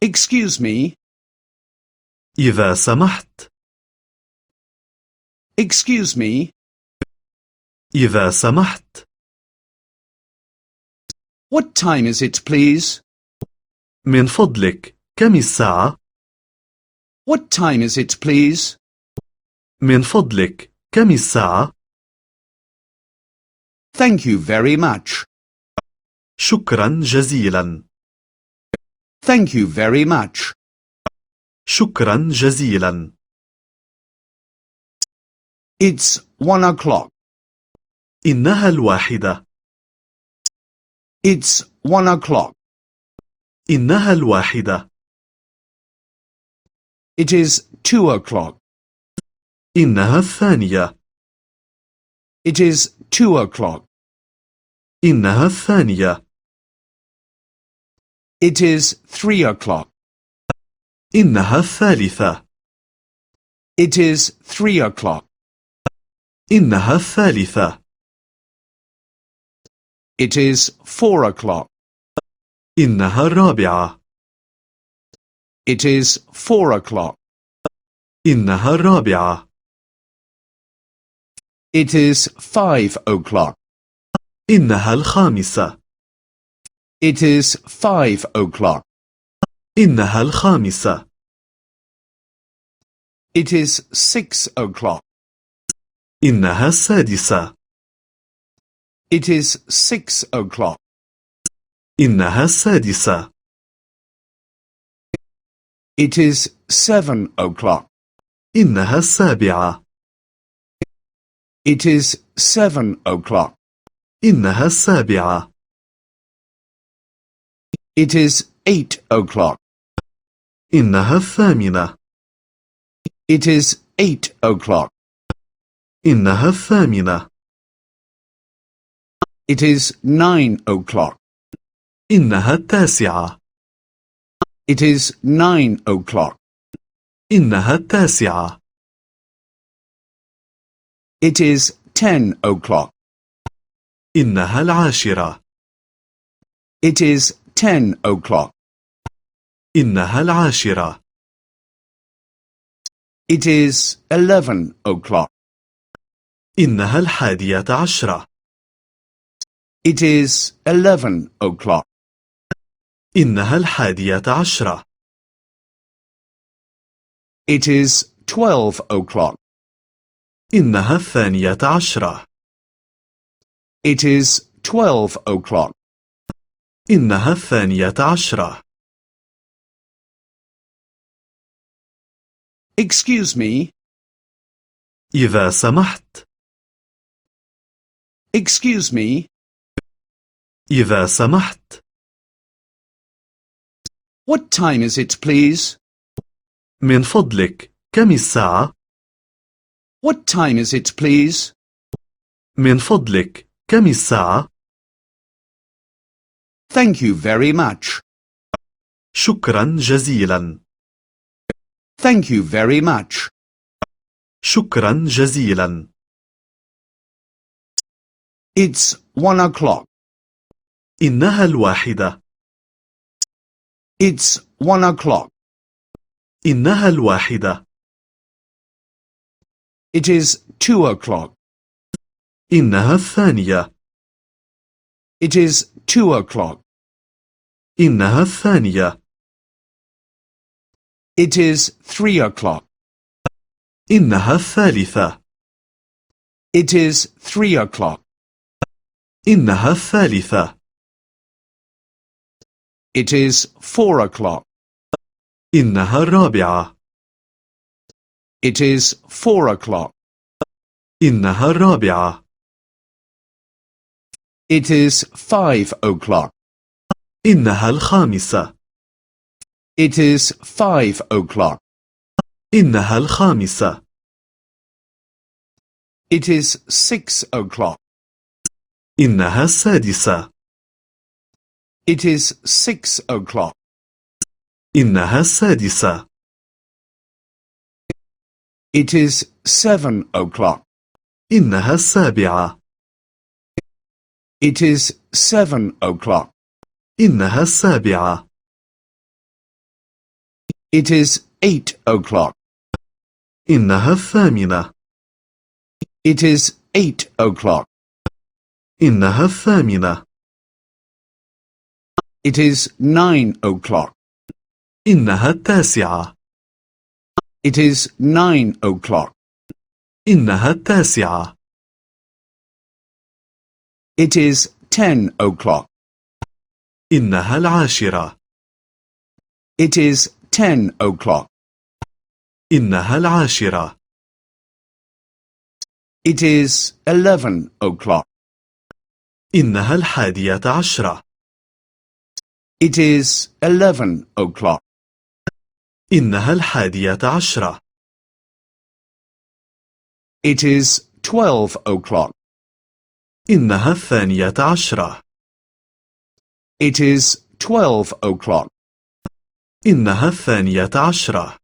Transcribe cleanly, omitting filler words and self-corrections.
Excuse me. إذا سمحت. Excuse me. إذا سمحت. What time is it, please? من فضلك، كم الساعة؟ What time is it, please? من فضلك، كم الساعة؟ Thank you very much. شكرا جزيلا. Thank you very much. شكرا جزيلا. It's 1 o'clock. إنها 1. It's 1 o'clock. إنها 1. It is 2 o'clock. إنها 2. It is 2 o'clock. إنها 2. It is 3 o'clock. إنها 3. It is 3 o'clock. إنها 3. It is 4 o'clock. إنها 4. It is 4 o'clock. إنها 4. It is 5 o'clock. إنها 5. It is 5 o'clock. إنها 5. It is 6 o'clock. إنها 6. It is 6 o'clock. إنها 6. It is 7 o'clock. إنها 7. It is 7 o'clock. إنها 7. It is 8 o'clock. إنها 8. It is 8 o'clock. إنها 8. It is 9 o'clock. إنها 9. It is 9 o'clock. إنها 9. It is 10 o'clock. إنها 10. It is 10 o'clock. إنها 10. It is 11 o'clock. إنها 11. It is 11 o'clock. إنها 11. It is 12 o'clock. إنها 12. It is 12 o'clock. إنها 12. Excuse me. إذا سمحت. Excuse me. إذا سمحت. What time is it, please? من فضلك، كم الساعة؟ What time is it, please? من فضلك، كم الساعة؟ Thank you very much. شكرا جزيلا. Thank you very much. شكرا جزيلا. It's 1 o'clock. إنها 1. It's 1 o'clock. إنها 1. It is 2 o'clock. إنها 2. It is 2 o'clock. إنها 2. It is 3 o'clock. إنها 3. It is 3 o'clock. إنها 3. It is 4 o'clock. إنها 4. It is 4 o'clock. إنها 4. It is 5 o'clock. إنها 5. It is 5 o'clock. إنها 5. It is 6 o'clock. إنها 6. It is 6 o'clock. إنها 6. It is 7 o'clock. إنها 7. It is 7 o'clock. إنها 7. It is 8 o'clock. إنها الثامنة. It is 8 o'clock. إنها الثامنة. It is 9 o'clock. إنها التاسعة. It is 9 o'clock. إنها التاسعة. It is 10 o'clock. إنها العاشرة. It is 10 o'clock. إنها العاشرة. It is 11 o'clock. إنها الحادية عشرة. It is 11 o'clock. إنها الحادية عشرة. It is 12 o'clock. إنها الثانية عشرة. It is 12 o'clock. إنها الثانية عشرة.